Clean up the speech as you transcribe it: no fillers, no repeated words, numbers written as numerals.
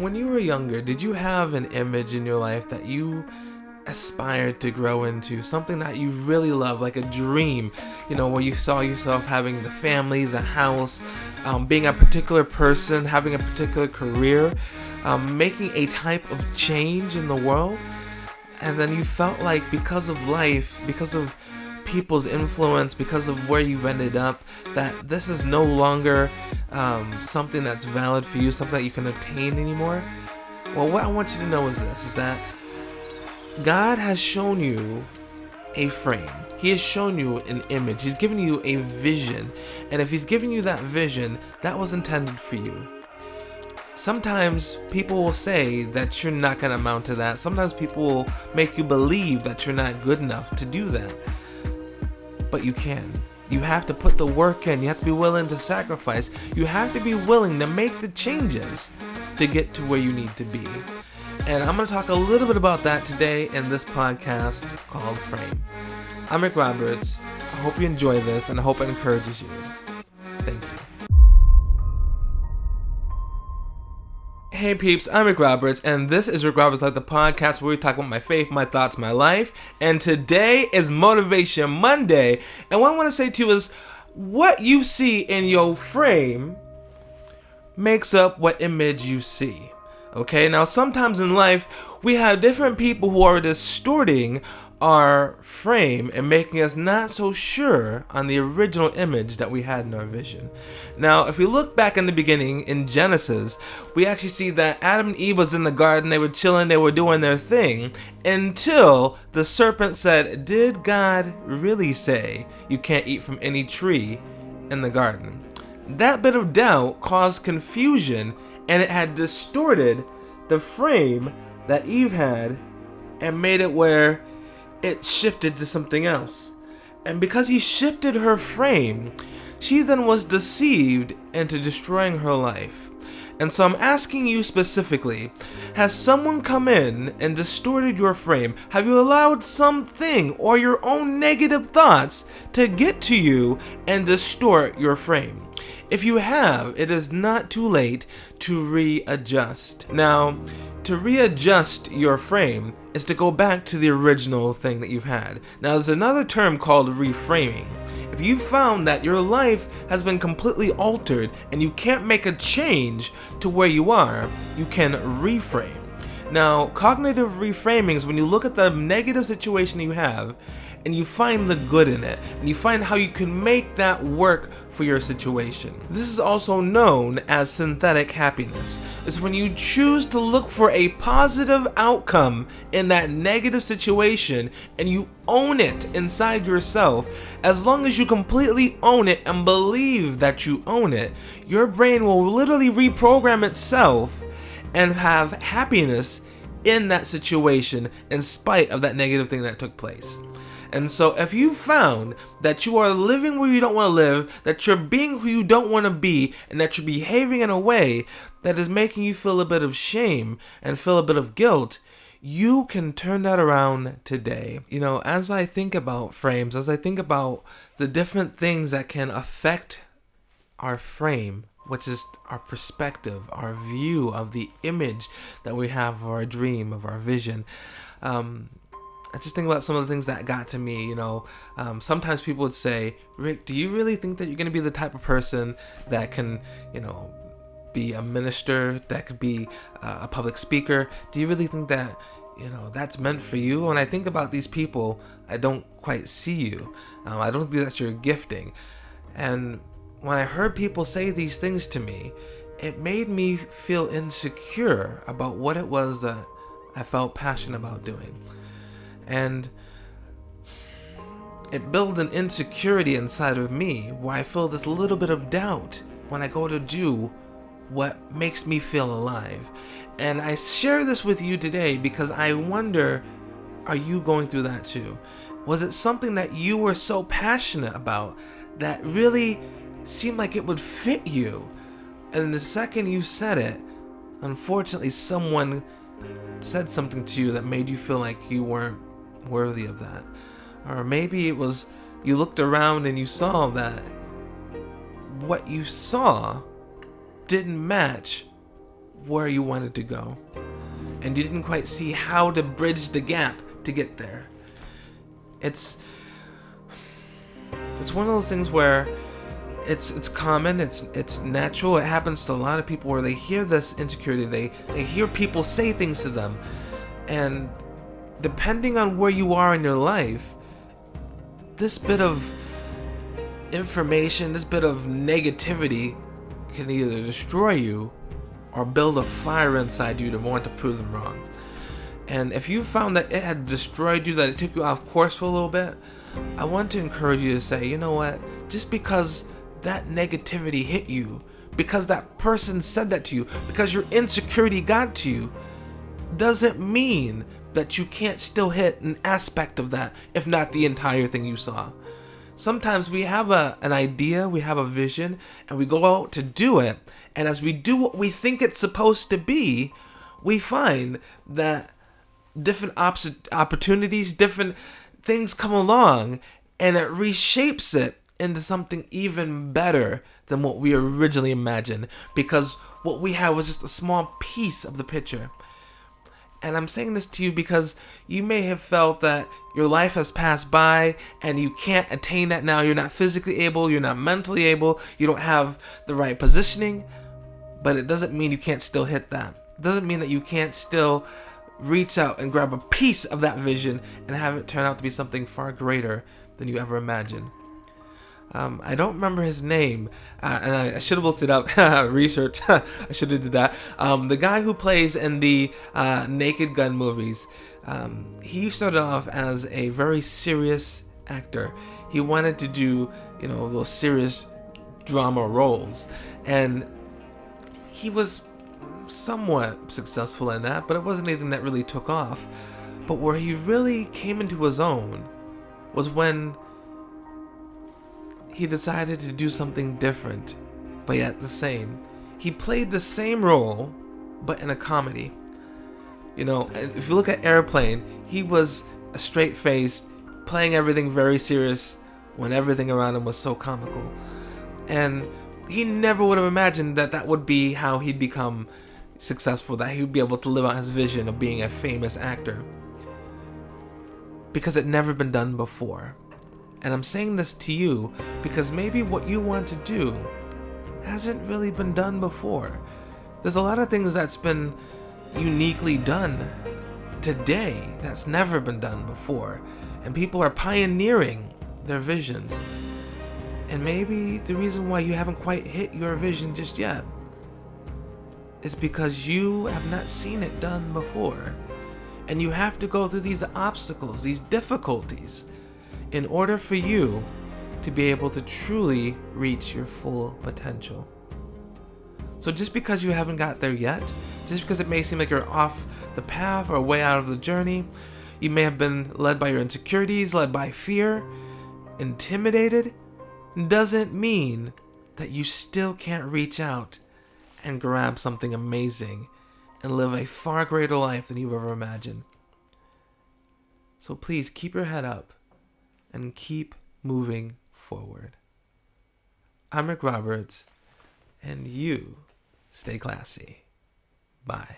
when you were younger, did you have an image in your life that you aspired to grow into? Something that you really love, like a dream, where you saw yourself having the family, the house, being a particular person, having a particular career, making a type of change in the world. And then you felt like because of life, because of people's influence, because of where you've ended up, that this is no longer something that's valid for you, something that you can attain anymore. Well, what I want you to know is this, is that God has shown you a frame. He has shown you an image. He's given you a vision. And if he's giving you that vision, that was intended for you. Sometimes people will say that you're not going to amount to that. Sometimes people will make you believe that you're not good enough to do that. But you can. You have to put the work in. You have to be willing to sacrifice. You have to be willing to make the changes to get to where you need to be. And I'm going to talk a little bit about that today in this podcast called Frame. I'm Rick Roberts. I hope you enjoy this, and I hope it encourages you. Thank you. Hey peeps, I'm Rick Roberts, and this is Rick Roberts Life, the podcast where we talk about my faith, my thoughts, my life. And today is Motivation Monday. And what I want to say to you is, what you see in your frame makes up what image you see. Okay, now sometimes in life, we have different people who are distorting our frame and making us not so sure on the original image that we had in our vision. Now, if we look back in the beginning in Genesis, we actually see that Adam and Eve was in the garden, they were chilling, they were doing their thing, until the serpent said, "Did God really say you can't eat from any tree in the garden?" That bit of doubt caused confusion, and it had distorted the frame that Eve had and made it where it shifted to something else. And because he shifted her frame, she then was deceived into destroying her life. And so I'm asking you specifically, has someone come in and distorted your frame? Have you allowed something or your own negative thoughts to get to you and distort your frame? If you have, it is not too late to readjust. Now, to readjust your frame is to go back to the original thing that you've had. Now, there's another term called reframing. If you found that your life has been completely altered and you can't make a change to where you are, you can reframe. Now, cognitive reframing is when you look at the negative situation you have and you find the good in it, and you find how you can make that work for your situation. This is also known as synthetic happiness. It's when you choose to look for a positive outcome in that negative situation and you own it inside yourself. As long as you completely own it and believe that you own it, your brain will literally reprogram itself and have happiness in that situation in spite of that negative thing that took place. And so if you found that you are living where you don't want to live, that you're being who you don't want to be, and that you're behaving in a way that is making you feel a bit of shame and feel a bit of guilt, you can turn that around today. As I think about frames, as I think about the different things that can affect our frame, which is our perspective, our view of the image that we have of our dream, of our vision, I just think about some of the things that got to me. Sometimes people would say, "Rick, do you really think that you're going to be the type of person that can, be a minister, that could be a public speaker? Do you really think that, that's meant for you?" When I think about these people, I don't quite see you. I don't think that's your gifting. And when I heard people say these things to me, it made me feel insecure about what it was that I felt passionate about doing. And it built an insecurity inside of me where I feel this little bit of doubt when I go to do what makes me feel alive. And I share this with you today because I wonder, are you going through that too? Was it something that you were so passionate about that really seemed like it would fit you? And the second you said it, unfortunately someone said something to you that made you feel like you weren't worthy of that. Or maybe it was you looked around and you saw that what you saw didn't match where you wanted to go, and you didn't quite see how to bridge the gap to get there. It's one of those things where it's common, it's natural. It happens to a lot of people where they hear this insecurity, they hear people say things to them, and depending on where you are in your life, this bit of information, this bit of negativity can either destroy you or build a fire inside you to want to prove them wrong. And if you found that it had destroyed you, that it took you off course for a little bit, I want to encourage you to say, you know what, just because that negativity hit you, because that person said that to you, because your insecurity got to you, doesn't mean that you can't still hit an aspect of that, if not the entire thing you saw. Sometimes we have an idea, we have a vision, and we go out to do it, and as we do what we think it's supposed to be, we find that different opportunities, different things come along, and it reshapes it into something even better than what we originally imagined, because what we had was just a small piece of the picture. And I'm saying this to you because you may have felt that your life has passed by and you can't attain that now. You're not physically able, you're not mentally able, you don't have the right positioning, but it doesn't mean you can't still hit that. It doesn't mean that you can't still reach out and grab a piece of that vision and have it turn out to be something far greater than you ever imagined. I don't remember his name, and I should have looked it up. Research. I should have did that. The guy who plays in the Naked Gun movies, he started off as a very serious actor. He wanted to do, those serious drama roles, and he was somewhat successful in that, but it wasn't anything that really took off. But where he really came into his own was when he decided to do something different, but yet the same. He played the same role, but in a comedy. If you look at Airplane, he was a straight-faced, playing everything very serious when everything around him was so comical. And he never would have imagined that that would be how he'd become successful, that he would be able to live out his vision of being a famous actor. Because it never been done before. And I'm saying this to you because maybe what you want to do hasn't really been done before. There's a lot of things that's been uniquely done today that's never been done before. And people are pioneering their visions. And maybe the reason why you haven't quite hit your vision just yet is because you have not seen it done before. And you have to go through these obstacles, these difficulties, in order for you to be able to truly reach your full potential. So just because you haven't got there yet, just because it may seem like you're off the path or way out of the journey, you may have been led by your insecurities, led by fear, intimidated, doesn't mean that you still can't reach out and grab something amazing and live a far greater life than you've ever imagined. So please keep your head up and keep moving forward. I'm Rick Roberts, and you stay classy. Bye.